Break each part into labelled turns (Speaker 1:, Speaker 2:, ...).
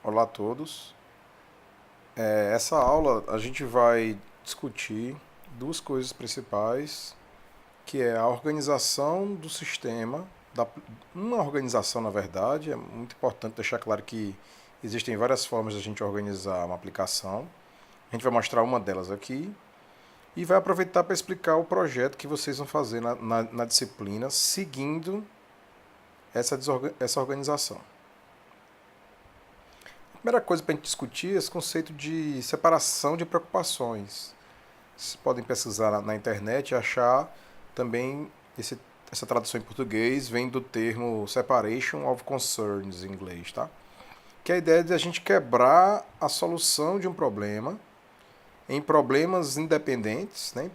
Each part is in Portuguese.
Speaker 1: Olá a todos. Essa aula a gente vai discutir duas coisas principais, que é a organização do sistema, uma organização na verdade, é muito importante deixar claro que existem várias formas de a gente organizar uma aplicação. A gente vai mostrar uma delas aqui e vai aproveitar para explicar o projeto que vocês vão fazer na disciplina seguindo essa organização. A primeira coisa para a gente discutir é esse conceito de separação de preocupações. Vocês podem pesquisar na internet e achar também essa tradução em português vem do termo separation of concerns em inglês, tá? Que é a ideia de a gente quebrar a solução de um problema em problemas independentes, né?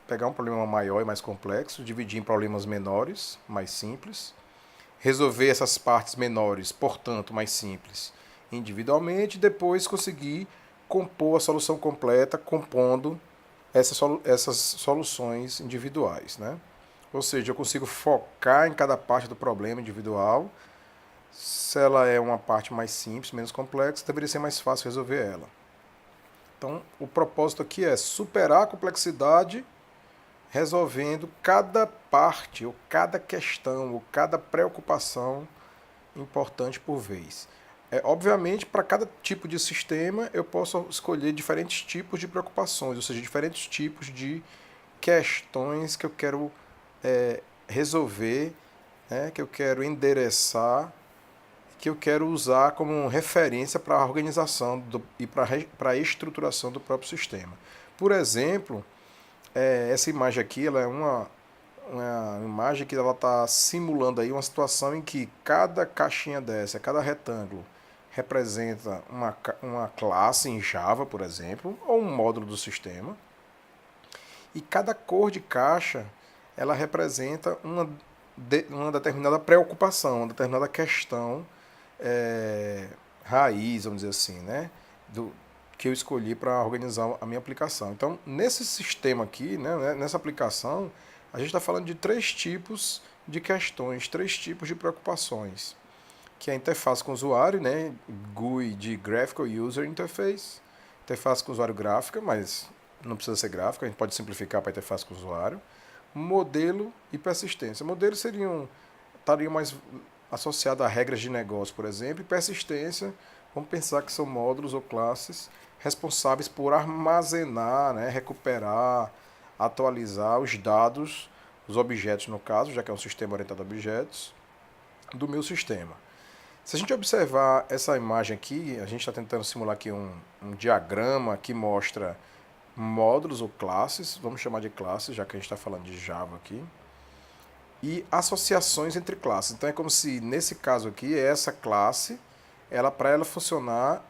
Speaker 1: Pegar um problema maior e mais complexo, dividir em problemas menores, mais simples, resolver essas partes menores, portanto, mais simples, individualmente, e depois conseguir compor a solução completa, compondo essas soluções individuais, né? Ou seja, eu consigo focar em cada parte do problema individual. Se ela é uma parte mais simples, menos complexa, deveria ser mais fácil resolver ela. Então, o propósito aqui é superar a complexidade resolvendo cada parte, ou cada questão, ou cada preocupação importante por vez. Obviamente, para cada tipo de sistema, eu posso escolher diferentes tipos de preocupações, ou seja, diferentes tipos de questões que eu quero resolver, né, que eu quero endereçar, que eu quero usar como referência para a organização e para a estruturação do próprio sistema. Por exemplo, essa imagem aqui ela é uma imagem que ela está simulando aí uma situação em que cada caixinha dessa, cada retângulo, representa uma classe em Java, por exemplo, ou um módulo do sistema. E cada cor de caixa ela representa uma determinada preocupação, uma determinada questão raiz, vamos dizer assim, né? Que eu escolhi para organizar a minha aplicação. Então, nesse sistema aqui, né, nessa aplicação, a gente está falando de três tipos de questões, três tipos de preocupações, que é a interface com o usuário, né, GUI de Graphical User Interface, interface com o usuário gráfica, mas não precisa ser gráfica, a gente pode simplificar para a interface com o usuário, modelo e persistência. Modelo estariam mais associado a regras de negócio, por exemplo, e persistência, vamos pensar que são módulos ou classes responsáveis por armazenar, né, recuperar, atualizar os dados, os objetos no caso, já que é um sistema orientado a objetos, do meu sistema. Se a gente observar essa imagem aqui, a gente está tentando simular aqui um diagrama que mostra módulos ou classes, vamos chamar de classes, já que a gente está falando de Java aqui, e associações entre classes. Então é como se, nesse caso aqui, essa classe, para ela funcionar,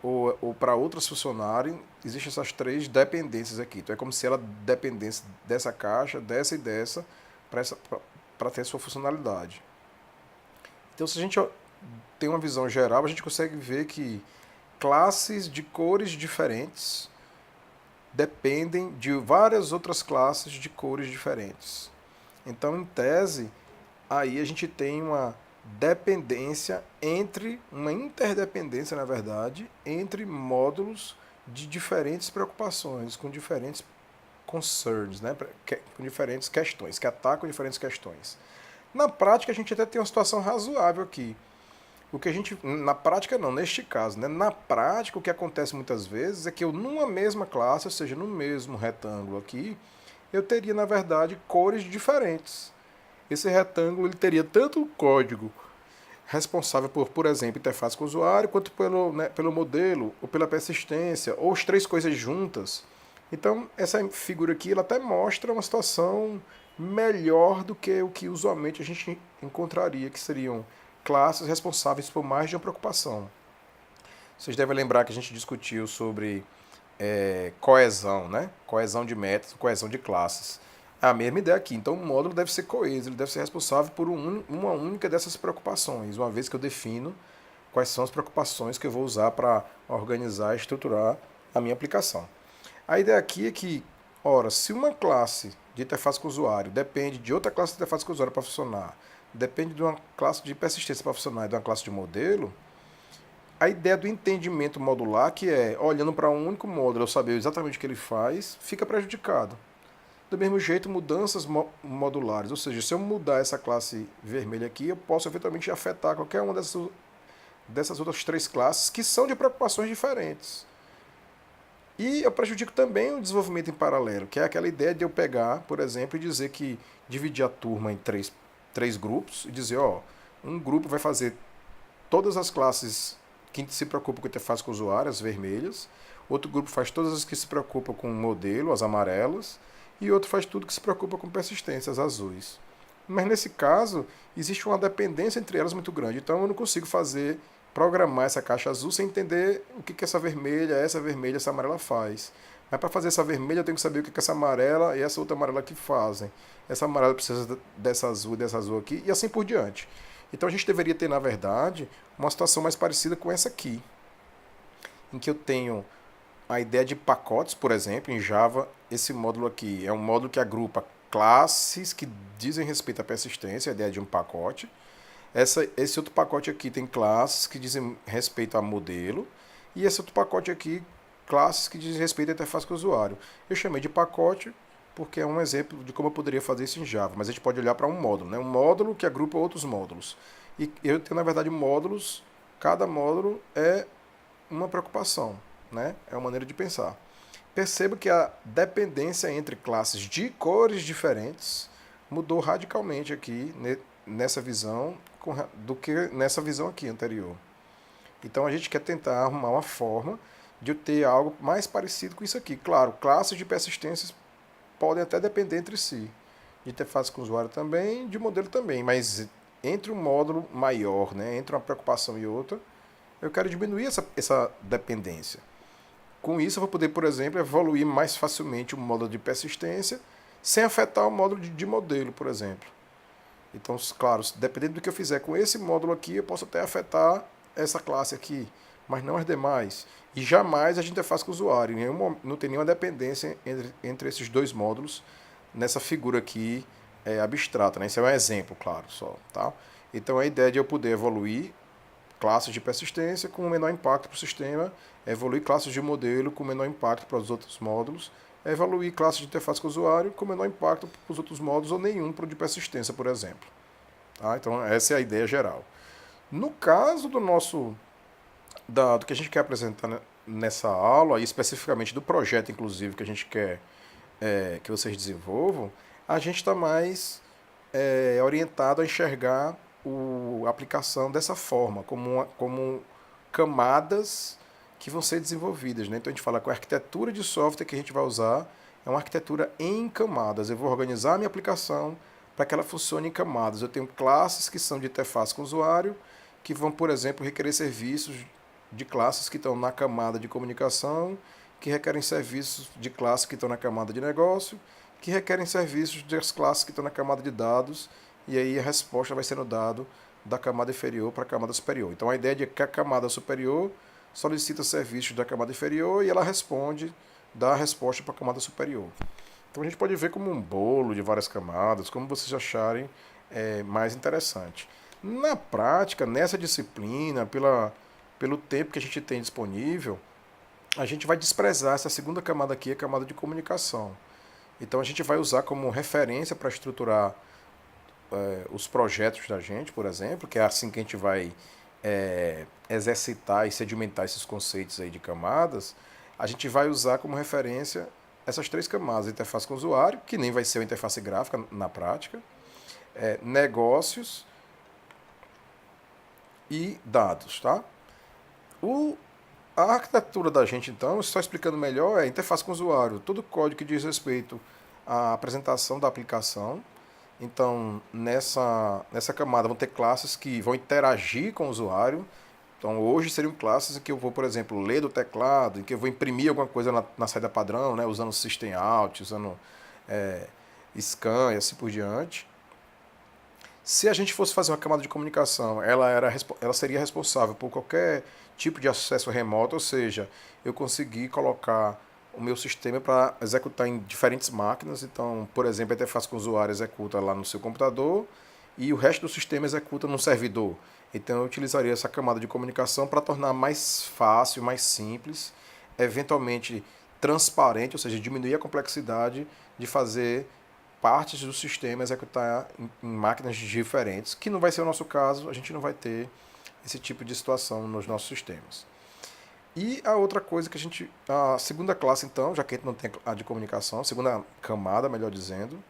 Speaker 1: ou para outras funcionarem, existem essas três dependências aqui. Então é como se ela dependesse dessa caixa, dessa e dessa, para ter sua funcionalidade. Então, se a gente tem uma visão geral, a gente consegue ver que classes de cores diferentes dependem de várias outras classes de cores diferentes. Então, em tese, aí a gente tem uma uma interdependência, na verdade, entre módulos de diferentes preocupações, com diferentes concerns, né? Com diferentes questões, que atacam diferentes questões. Na prática, a gente até tem uma situação razoável aqui. Na prática não, neste caso, né? Na prática, o que acontece muitas vezes é que eu, numa mesma classe, ou seja, no mesmo retângulo aqui, eu teria, na verdade, cores diferentes. Esse retângulo ele teria tanto o código responsável por exemplo, interface com o usuário, quanto pelo modelo, ou pela persistência, ou as três coisas juntas. Então, essa figura aqui ela até mostra uma situação melhor do que o que usualmente a gente encontraria, que seriam classes responsáveis por mais de uma preocupação. Vocês devem lembrar que a gente discutiu sobre coesão, né? Coesão de métodos, coesão de classes. É a mesma ideia aqui. Então, o módulo deve ser coeso, ele deve ser responsável por uma única dessas preocupações, uma vez que eu defino quais são as preocupações que eu vou usar para organizar e estruturar a minha aplicação. A ideia aqui é que, ora, se uma classe de interface com o usuário depende de outra classe de interface com o usuário para funcionar, depende de uma classe de persistência para funcionar e de uma classe de modelo, a ideia do entendimento modular, que é, olhando para um único módulo, eu saber exatamente o que ele faz, fica prejudicado. Do mesmo jeito, mudanças modulares, ou seja, se eu mudar essa classe vermelha aqui, eu posso eventualmente afetar qualquer uma dessas outras três classes que são de preocupações diferentes. E eu prejudico também o desenvolvimento em paralelo, que é aquela ideia de eu pegar, por exemplo, e dizer que dividir a turma em três grupos e dizer, ó, um grupo vai fazer todas as classes que se preocupam com interface com o usuário, as vermelhas, outro grupo faz todas as que se preocupam com o modelo, as amarelas, e outro faz tudo que se preocupa com persistência, as azuis. Mas nesse caso, existe uma dependência entre elas muito grande, então eu não consigo programar essa caixa azul sem entender o que essa vermelha, essa amarela faz. Mas para fazer essa vermelha eu tenho que saber o que essa amarela e essa outra amarela aqui fazem. Essa amarela precisa dessa azul e dessa azul aqui, e assim por diante. Então a gente deveria ter, na verdade, uma situação mais parecida com essa aqui, em que eu tenho a ideia de pacotes, por exemplo, em Java, esse módulo aqui é um módulo que agrupa classes que dizem respeito à persistência, a ideia de um pacote. Esse outro pacote aqui tem classes que dizem respeito a modelo, e esse outro pacote aqui, classes que dizem respeito à interface com o usuário. Eu chamei de pacote porque é um exemplo de como eu poderia fazer isso em Java, mas a gente pode olhar para um módulo, né? Um módulo que agrupa outros módulos. E eu tenho, na verdade, módulos, cada módulo é uma preocupação, né? É uma maneira de pensar. Perceba que a dependência entre classes de cores diferentes mudou radicalmente aqui nessa visão do que nessa visão aqui anterior. Então a gente quer tentar arrumar uma forma de eu ter algo mais parecido com isso aqui. Claro, classes de persistências podem até depender entre si, de interface com o usuário também, de modelo também, mas entre um módulo maior, né, entre uma preocupação e outra, eu quero diminuir essa dependência. Com isso eu vou poder, por exemplo, evoluir mais facilmente o módulo de persistência sem afetar o módulo de modelo, por exemplo. Então, claro, dependendo do que eu fizer com esse módulo aqui, eu posso até afetar essa classe aqui, mas não as demais. E jamais a interface com o usuário. Não tem nenhuma dependência entre esses dois módulos nessa figura aqui abstrata. Né? Esse é um exemplo, claro, só. Tá? Então, a ideia de eu poder evoluir classes de persistência com menor impacto para o sistema, evoluir classes de modelo com menor impacto para os outros módulos, evoluir classes de interface com o usuário com menor impacto para os outros módulos ou nenhum para o de persistência, por exemplo. Tá? Então, essa é a ideia geral. No caso do que a gente quer apresentar nessa aula, e especificamente do projeto, inclusive, que a gente quer que vocês desenvolvam, a gente está mais orientado a enxergar a aplicação dessa forma, como camadas que vão ser desenvolvidas. Né? Então a gente fala que a arquitetura de software que a gente vai usar é uma arquitetura em camadas. Eu vou organizar a minha aplicação para que ela funcione em camadas. Eu tenho classes que são de interface com o usuário, que vão, por exemplo, requerer serviços de classes que estão na camada de comunicação, que requerem serviços de classes que estão na camada de negócio, que requerem serviços das classes que estão na camada de dados, e aí a resposta vai sendo dada da camada inferior para a camada superior. Então a ideia é que a camada superior solicita serviços da camada inferior e ela dá a resposta para a camada superior. Então a gente pode ver como um bolo de várias camadas, como vocês acharem mais interessante. Na prática, nessa disciplina, pelo tempo que a gente tem disponível, a gente vai desprezar essa segunda camada aqui, a camada de comunicação. Então a gente vai usar como referência para estruturar os projetos da gente, por exemplo, que é assim que a gente vai exercitar e sedimentar esses conceitos aí de camadas. A gente vai usar como referência essas três camadas: a interface com o usuário, que nem vai ser uma interface gráfica na prática, negócios e dados, tá? A arquitetura da gente, então, só explicando melhor, é a interface com o usuário, todo código que diz respeito à apresentação da aplicação. Então, nessa camada vão ter classes que vão interagir com o usuário. Então, hoje seriam classes em que eu vou, por exemplo, ler do teclado, em que eu vou imprimir alguma coisa na saída padrão, né, usando System Out, usando Scan e assim por diante. Se a gente fosse fazer uma camada de comunicação, ela seria responsável por qualquer tipo de acesso remoto, ou seja, eu conseguir colocar o meu sistema para executar em diferentes máquinas. Então, por exemplo, a interface com o usuário executa lá no seu computador e o resto do sistema executa num servidor. Então eu utilizaria essa camada de comunicação para tornar mais fácil, mais simples, eventualmente transparente, ou seja, diminuir a complexidade de fazer partes do sistema executar em máquinas diferentes, que não vai ser o nosso caso, a gente não vai ter esse tipo de situação nos nossos sistemas. E a outra coisa que a segunda classe então, já que a gente não tem a de comunicação, a segunda camada, melhor dizendo,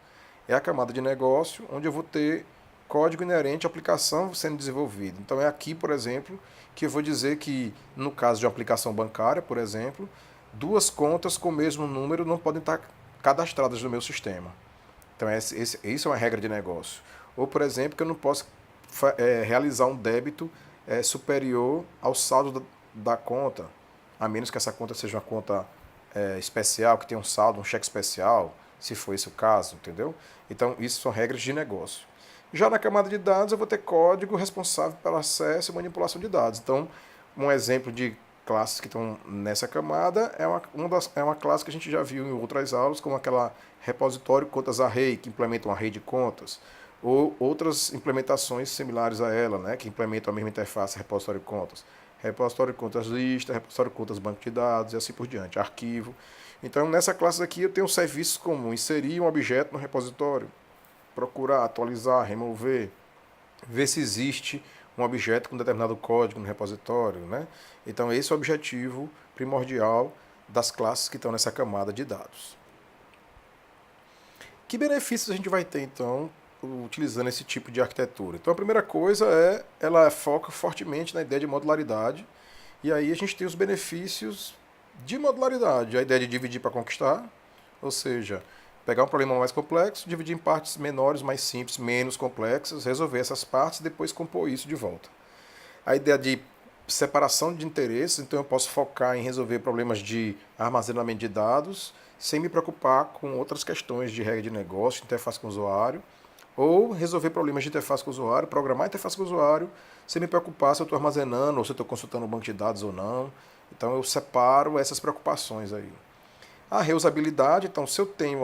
Speaker 1: é a camada de negócio, onde eu vou ter código inerente à aplicação sendo desenvolvida. Então é aqui, por exemplo, que eu vou dizer que, no caso de uma aplicação bancária, por exemplo, duas contas com o mesmo número não podem estar cadastradas no meu sistema. Então isso é uma regra de negócio. Ou, por exemplo, que eu não posso realizar um débito superior ao saldo da conta, a menos que essa conta seja uma conta especial, que tenha um saldo, um cheque especial, se for esse o caso, entendeu? Então, isso são regras de negócio. Já na camada de dados, eu vou ter código responsável pelo acesso e manipulação de dados. Então, um exemplo de classes que estão nessa camada é uma classe que a gente já viu em outras aulas, como aquela repositório contas array, que implementa um array de contas, ou outras implementações similares a ela, né, que implementam a mesma interface repositório contas lista, repositório contas banco de dados e assim por diante, arquivo. Então, nessa classe aqui eu tenho um serviço comum, inserir um objeto no repositório, procurar, atualizar, remover, ver se existe um objeto com determinado código no repositório, né? Então esse é o objetivo primordial das classes que estão nessa camada de dados. Que benefícios a gente vai ter então utilizando esse tipo de arquitetura? Então a primeira coisa ela foca fortemente na ideia de modularidade, e aí a gente tem os benefícios de modularidade, a ideia de dividir para conquistar, ou seja, pegar um problema mais complexo, dividir em partes menores, mais simples, menos complexas, resolver essas partes e depois compor isso de volta. A ideia de separação de interesses, então eu posso focar em resolver problemas de armazenamento de dados sem me preocupar com outras questões de regra de negócio, interface com o usuário, ou resolver problemas de interface com o usuário, programar interface com o usuário, sem me preocupar se eu estou armazenando ou se eu estou consultando um banco de dados ou não. Então eu separo essas preocupações aí. A reusabilidade, então se eu tenho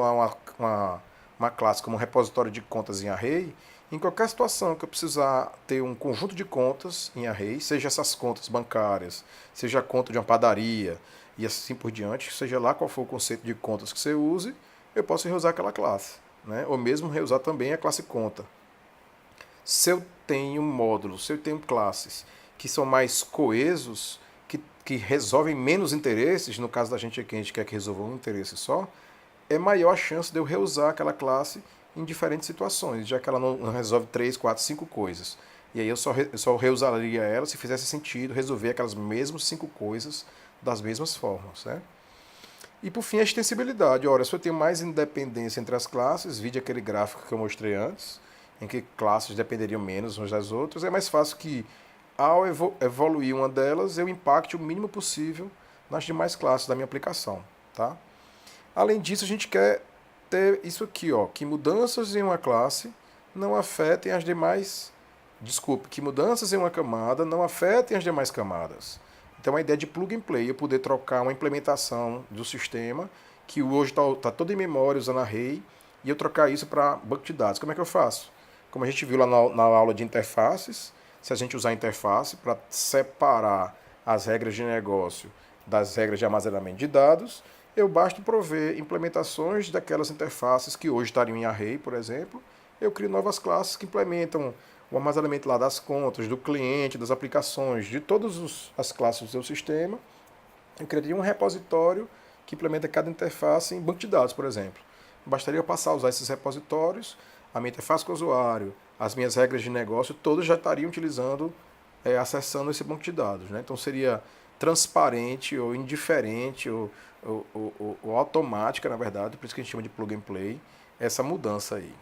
Speaker 1: uma classe como um repositório de contas em array, em qualquer situação que eu precisar ter um conjunto de contas em array, seja essas contas bancárias, seja a conta de uma padaria e assim por diante, seja lá qual for o conceito de contas que você use, eu posso reusar aquela classe, né? Ou mesmo reusar também a classe conta. Se eu tenho módulos, se eu tenho classes que são mais coesos, que resolvem menos interesses, no caso da gente aqui, a gente quer que resolva um interesse só, é maior a chance de eu reusar aquela classe em diferentes situações, já que ela não resolve 3, 4, 5 coisas. E aí eu só reusaria ela se fizesse sentido resolver aquelas mesmas 5 coisas das mesmas formas, né? E por fim a extensibilidade. Ora, se eu tenho mais independência entre as classes, vide aquele gráfico que eu mostrei antes, em que classes dependeriam menos umas das outras, é mais fácil que ao evoluir uma delas, eu impacte o mínimo possível nas demais classes da minha aplicação, tá? Além disso, a gente quer ter isso aqui, ó, que mudanças em uma classe não afetem as demais. Desculpe, que mudanças em uma camada não afetem as demais camadas. Então, a ideia de plug and play, eu poder trocar uma implementação do sistema, que hoje está todo em memória usando array, e eu trocar isso para banco de dados. Como é que eu faço? Como a gente viu lá na aula de interfaces, se a gente usar a interface para separar as regras de negócio das regras de armazenamento de dados, eu basta prover implementações daquelas interfaces que hoje estariam em array, por exemplo, eu crio novas classes que implementam o armazenamento lá das contas, do cliente, das aplicações, de todas as classes do seu sistema. Eu criaria um repositório que implementa cada interface em banco de dados, por exemplo. Bastaria eu passar a usar esses repositórios, a minha interface com o usuário, as minhas regras de negócio, todos já estariam utilizando, acessando esse banco de dados, né? Então seria transparente ou indiferente ou automática, na verdade, por isso que a gente chama de plug and play, essa mudança aí.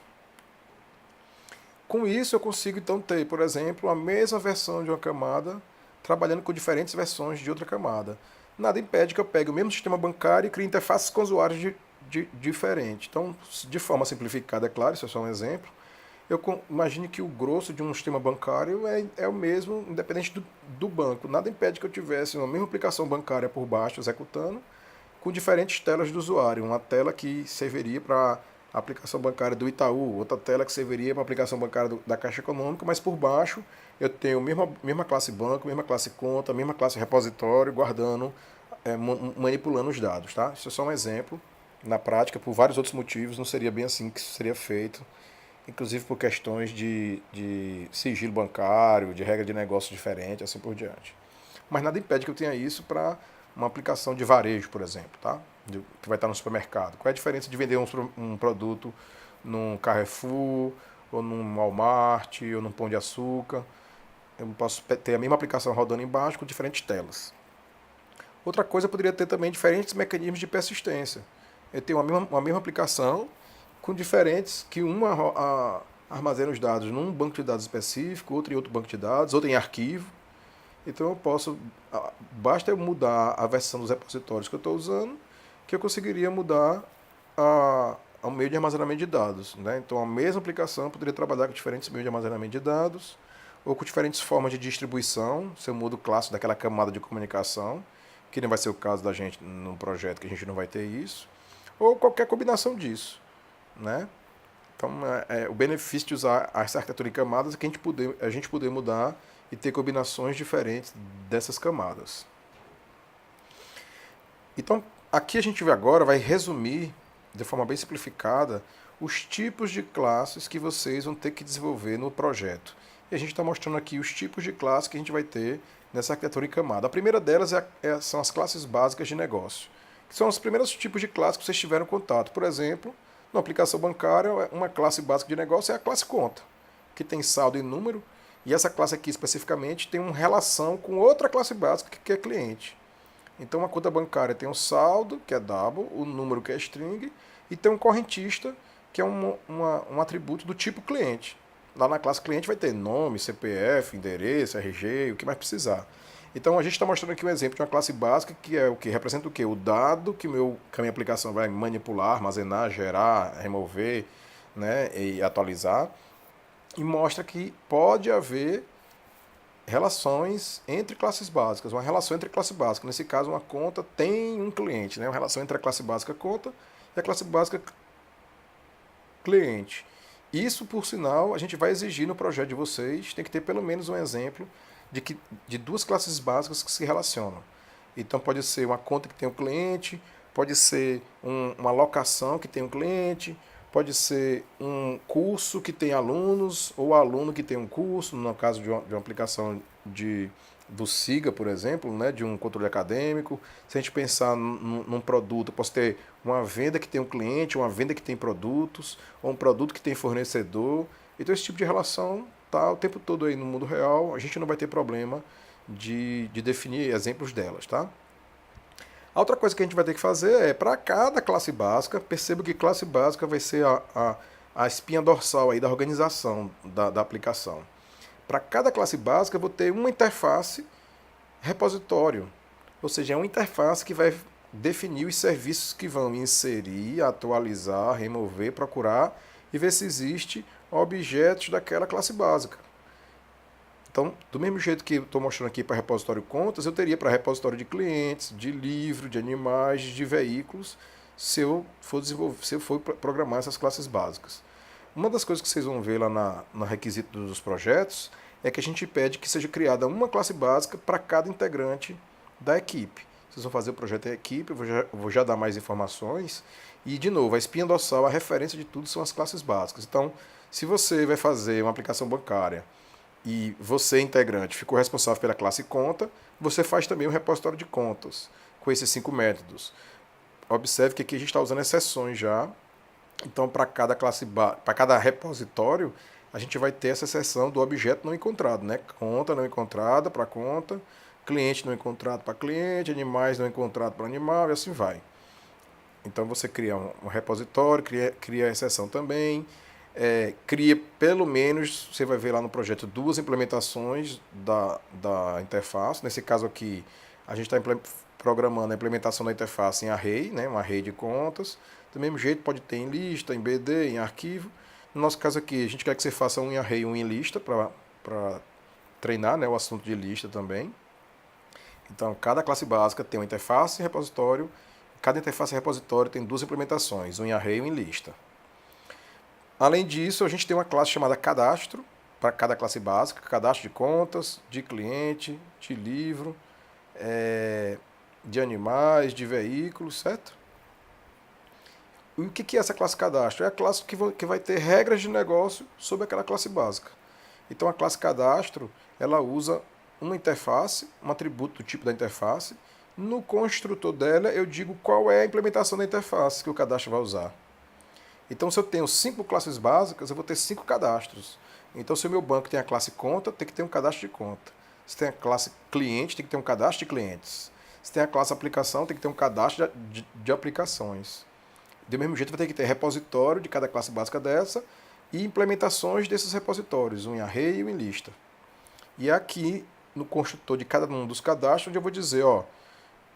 Speaker 1: Com isso eu consigo então ter, por exemplo, a mesma versão de uma camada trabalhando com diferentes versões de outra camada. Nada impede que eu pegue o mesmo sistema bancário e crie interfaces com usuários diferentes. Então, de forma simplificada, é claro, isso é só um exemplo, eu imagine que o grosso de um sistema bancário é o mesmo, independente do banco. Nada impede que eu tivesse uma mesma aplicação bancária por baixo executando, com diferentes telas do usuário. Uma tela que serviria para a aplicação bancária do Itaú, outra tela que serviria para a aplicação bancária da Caixa Econômica, mas por baixo eu tenho mesma classe banco, mesma classe conta, mesma classe repositório, guardando, manipulando os dados, tá? Isso é só um exemplo. Na prática, por vários outros motivos, não seria bem assim que isso seria feito, inclusive por questões de sigilo bancário, de regra de negócio diferente, assim por diante. Mas nada impede que eu tenha isso para uma aplicação de varejo, por exemplo, tá? Que vai estar no supermercado. Qual é a diferença de vender um produto num Carrefour, ou num Walmart, ou num Pão de Açúcar? Eu posso ter a mesma aplicação rodando embaixo com diferentes telas. Outra coisa, poderia ter também diferentes mecanismos de persistência. Eu tenho uma mesma aplicação com diferentes, que uma armazena os dados num banco de dados específico, outra em outro banco de dados, outra em arquivo. Então eu posso, basta eu mudar a versão dos repositórios que eu estou usando, que eu conseguiria mudar o meio de armazenamento de dados, né? Então a mesma aplicação poderia trabalhar com diferentes meios de armazenamento de dados, ou com diferentes formas de distribuição, se eu mudo o classe daquela camada de comunicação, que não vai ser o caso da gente no projeto, que a gente não vai ter isso, ou qualquer combinação disso, né? Então, o benefício de usar essa arquitetura em camadas é que a gente poder mudar e ter combinações diferentes dessas camadas. Então, aqui a gente agora vai resumir, de forma bem simplificada, os tipos de classes que vocês vão ter que desenvolver no projeto. E a gente está mostrando aqui os tipos de classes que a gente vai ter nessa arquitetura em camada. A primeira delas são as classes básicas de negócio, que são os primeiros tipos de classes que vocês tiveram contato. Por exemplo, na aplicação bancária, uma classe básica de negócio é a classe conta, que tem saldo e número, e essa classe aqui especificamente tem uma relação com outra classe básica que é cliente. Então a conta bancária tem um saldo, que é double, o número que é string, e tem um correntista, que é um atributo do tipo cliente. Lá na classe cliente vai ter nome, CPF, endereço, RG, o que mais precisar. Então a gente está mostrando aqui um exemplo de uma classe básica que é o que representa o quê? O dado que a minha aplicação vai manipular, armazenar, gerar, remover, né, e atualizar. E mostra que pode haver relações entre classes básicas, uma relação entre classe básica. Nesse caso, uma conta tem um cliente, né? Uma relação entre a classe básica conta e a classe básica cliente. Isso, por sinal, a gente vai exigir no projeto de vocês, tem que ter pelo menos um exemplo de duas classes básicas que se relacionam. Então pode ser uma conta que tem um cliente, pode ser uma locação que tem um cliente, pode ser um curso que tem alunos, ou aluno que tem um curso, no caso de uma aplicação do SIGA, por exemplo, né, de um controle acadêmico. Se a gente pensar num produto, posso ter uma venda que tem um cliente, uma venda que tem produtos, ou um produto que tem fornecedor. Então esse tipo de relação está o tempo todo aí no mundo real, a gente não vai ter problema de definir exemplos delas, tá? A outra coisa que a gente vai ter que fazer é, para cada classe básica, perceba que classe básica vai ser a espinha dorsal aí da organização da aplicação. Para cada classe básica, eu vou ter uma interface repositório, ou seja, é uma interface que vai definir os serviços que vão inserir, atualizar, remover, procurar e ver se existe objetos daquela classe básica. Então, do mesmo jeito que eu estou mostrando aqui para repositório contas, eu teria para repositório de clientes, de livro, de animais, de veículos, se eu for programar essas classes básicas. Uma das coisas que vocês vão ver lá no requisito dos projetos é que a gente pede que seja criada uma classe básica para cada integrante da equipe. Vocês vão fazer o projeto em equipe, eu vou já dar mais informações. E, de novo, a espinha dorsal, a referência de tudo são as classes básicas. Então, se você vai fazer uma aplicação bancária e você, integrante, ficou responsável pela classe conta, você faz também o repositório de contas, com esses 5 métodos. Observe que aqui a gente está usando exceções já. Então, para cada repositório, a gente vai ter essa exceção do objeto não encontrado, né? Conta não encontrada para conta, cliente não encontrado para cliente, animais não encontrado para animal, e assim vai. Então, você cria um repositório, cria a exceção também, cria pelo menos, você vai ver lá no projeto, 2 implementações da interface. Nesse caso aqui, a gente está programando a implementação da interface em array, né, um array de contas. Do mesmo jeito, pode ter em lista, em BD, em arquivo. No nosso caso aqui, a gente quer que você faça um em array e um em lista para treinar, né, o assunto de lista também. Então, cada classe básica tem uma interface e repositório. Cada interface e repositório tem 2 implementações, um em array e um em lista. Além disso, a gente tem uma classe chamada cadastro, para cada classe básica, cadastro de contas, de cliente, de livro, de animais, de veículos, certo? E o que é essa classe cadastro? É a classe que vai ter regras de negócio sobre aquela classe básica. Então a classe cadastro, ela usa uma interface, um atributo do tipo da interface. No construtor dela, eu digo qual é a implementação da interface que o cadastro vai usar. Então, se eu tenho 5 classes básicas, eu vou ter 5 cadastros. Então, se o meu banco tem a classe conta, tem que ter um cadastro de conta. Se tem a classe cliente, tem que ter um cadastro de clientes. Se tem a classe aplicação, tem que ter um cadastro de aplicações. Do mesmo jeito, vai ter que ter repositório de cada classe básica dessa e implementações desses repositórios, um em array e um em lista. E aqui, no construtor de cada um dos cadastros, onde eu vou dizer, ó,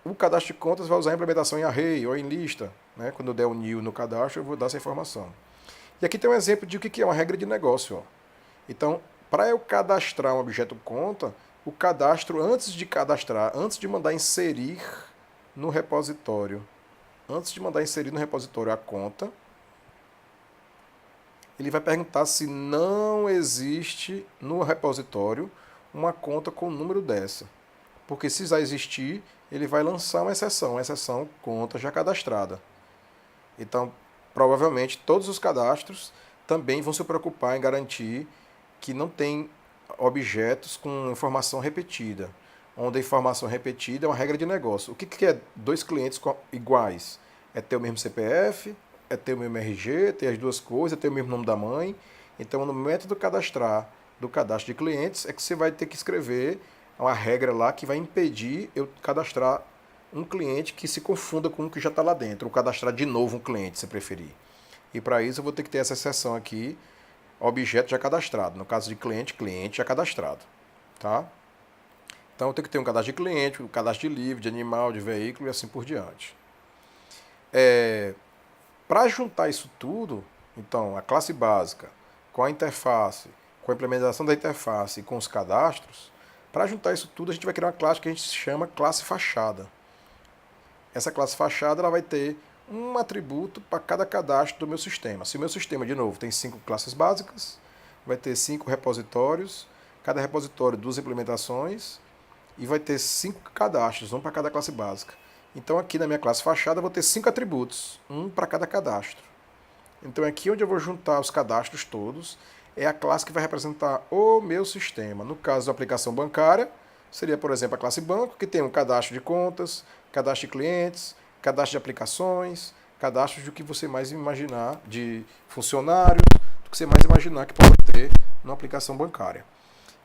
Speaker 1: o cadastro de contas vai usar a implementação em array ou em lista. Né? Quando eu der o new no cadastro, eu vou dar essa informação. E aqui tem um exemplo de o que é uma regra de negócio. Ó. Então, para eu cadastrar um objeto conta, o cadastro, antes de cadastrar, antes de mandar inserir no repositório, a conta, ele vai perguntar se não existe no repositório uma conta com o número dessa. Porque se já existir, ele vai lançar uma exceção conta já cadastrada. Então, provavelmente, todos os cadastros também vão se preocupar em garantir que não tem objetos com informação repetida. Onde a informação repetida é uma regra de negócio. O que é dois clientes iguais? É ter o mesmo CPF, é ter o mesmo RG, ter as duas coisas, é ter o mesmo nome da mãe. Então, no método do cadastro de clientes, é que você vai ter que escrever uma regra lá que vai impedir eu cadastrar um cliente que se confunda com o que já está lá dentro, ou cadastrar de novo um cliente, se preferir. E para isso eu vou ter que ter essa exceção aqui, objeto já cadastrado. No caso de cliente, cliente já cadastrado. Tá? Então eu tenho que ter um cadastro de cliente, um cadastro de livro, de animal, de veículo e assim por diante. Para juntar isso tudo, então a classe básica com a interface, com a implementação da interface e com os cadastros, para juntar isso tudo a gente vai criar uma classe que a gente chama classe fachada. Essa classe fachada ela vai ter um atributo para cada cadastro do meu sistema. Se o meu sistema, de novo, tem 5 classes básicas, vai ter 5 repositórios, cada repositório 2 implementações e vai ter 5 cadastros, um para cada classe básica. Então aqui na minha classe fachada eu vou ter 5 atributos, um para cada cadastro. Então aqui onde eu vou juntar os cadastros todos, é a classe que vai representar o meu sistema. No caso da aplicação bancária, seria, por exemplo, a classe banco, que tem um cadastro de contas, cadastro de clientes, cadastro de aplicações, cadastro do que você mais imaginar, de funcionários, do que você mais imaginar que pode ter numa aplicação bancária.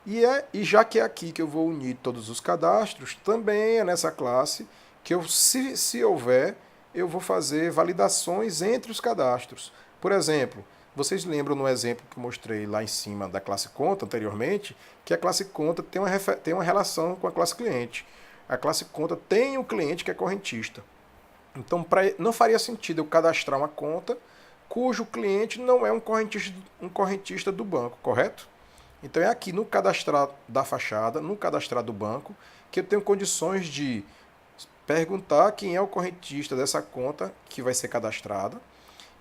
Speaker 1: E já que é aqui que eu vou unir todos os cadastros, também é nessa classe que se houver, eu vou fazer validações entre os cadastros. Por exemplo, vocês lembram no exemplo que eu mostrei lá em cima da classe conta anteriormente, que a classe conta tem uma relação com a classe cliente. A classe conta tem um cliente que é correntista. Então, não faria sentido eu cadastrar uma conta cujo cliente não é um correntista do banco, correto? Então é aqui no cadastrar da fachada, no cadastrar do banco, que eu tenho condições de perguntar quem é o correntista dessa conta que vai ser cadastrada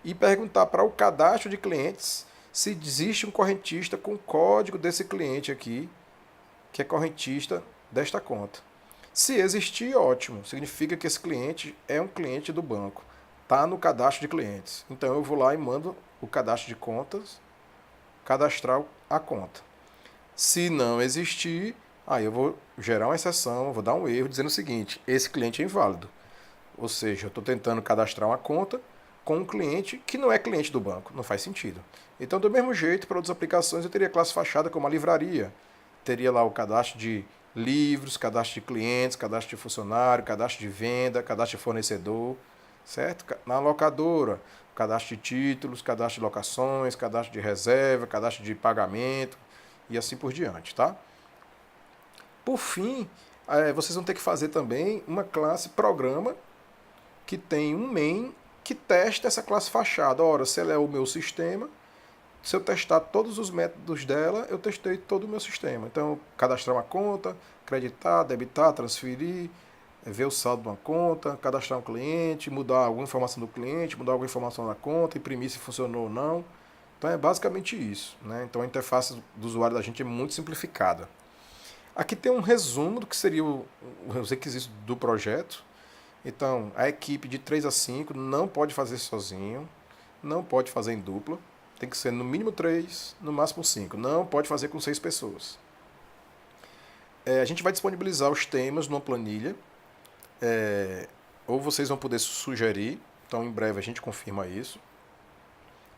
Speaker 1: e perguntar para o cadastro de clientes se existe um correntista com o código desse cliente aqui, que é correntista desta conta. Se existir, ótimo, significa que esse cliente é um cliente do banco, está no cadastro de clientes. Então eu vou lá e mando o cadastro de contas, cadastrar a conta. Se não existir, aí eu vou gerar uma exceção, vou dar um erro dizendo o seguinte: esse cliente é inválido. Ou seja, eu estou tentando cadastrar uma conta com um cliente que não é cliente do banco. Não faz sentido. Então, do mesmo jeito, para outras aplicações, eu teria classe fachada como a livraria. Teria lá o cadastro de livros, cadastro de clientes, cadastro de funcionário, cadastro de venda, cadastro de fornecedor, certo? Na locadora, cadastro de títulos, cadastro de locações, cadastro de reserva, cadastro de pagamento e assim por diante, tá? Por fim, vocês vão ter que fazer também uma classe programa que tem um main que testa essa classe fachada. Ora, se ela é o meu sistema, se eu testar todos os métodos dela, eu testei todo o meu sistema. Então, cadastrar uma conta, creditar, debitar, transferir, ver o saldo de uma conta, cadastrar um cliente, mudar alguma informação do cliente, mudar alguma informação da conta, imprimir se funcionou ou não. Então é basicamente isso, né? Então a interface do usuário da gente é muito simplificada. Aqui tem um resumo do que seria os requisitos do projeto. Então, a equipe de 3 a 5 não pode fazer sozinho, não pode fazer em dupla, tem que ser no mínimo 3, no máximo 5. Não pode fazer com 6 pessoas. A gente vai disponibilizar os temas numa planilha, ou vocês vão poder sugerir, então em breve a gente confirma isso.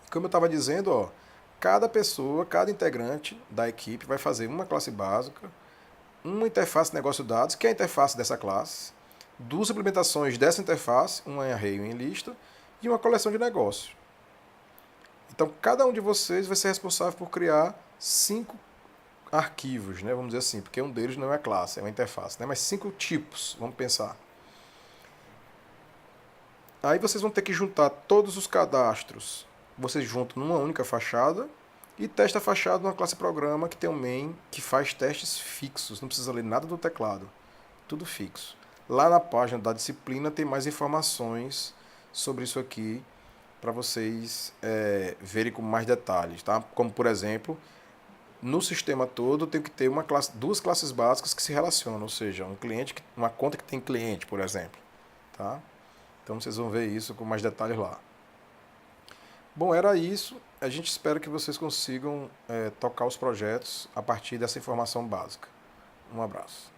Speaker 1: Como eu estava dizendo, ó, cada pessoa, cada integrante da equipe vai fazer uma classe básica, uma interface de negócio de dados, que é a interface dessa classe, duas implementações dessa interface, uma em array e uma em lista, e uma coleção de negócios. Então, cada um de vocês vai ser responsável por criar 5 arquivos, né? Vamos dizer assim, porque um deles não é classe, é uma interface, né? Mas 5 tipos, vamos pensar. Aí vocês vão ter que juntar todos os cadastros, vocês juntam numa única fachada e testa a fachada numa classe programa que tem um main que faz testes fixos, não precisa ler nada do teclado, tudo fixo. Lá na página da disciplina tem mais informações sobre isso aqui para vocês verem com mais detalhes, tá? Como por exemplo, no sistema todo tem que ter duas classes básicas que se relacionam, ou seja, uma conta que tem cliente, por exemplo, tá? Então vocês vão ver isso com mais detalhes lá. Bom, era isso. A gente espera que vocês consigam tocar os projetos a partir dessa informação básica. Um abraço.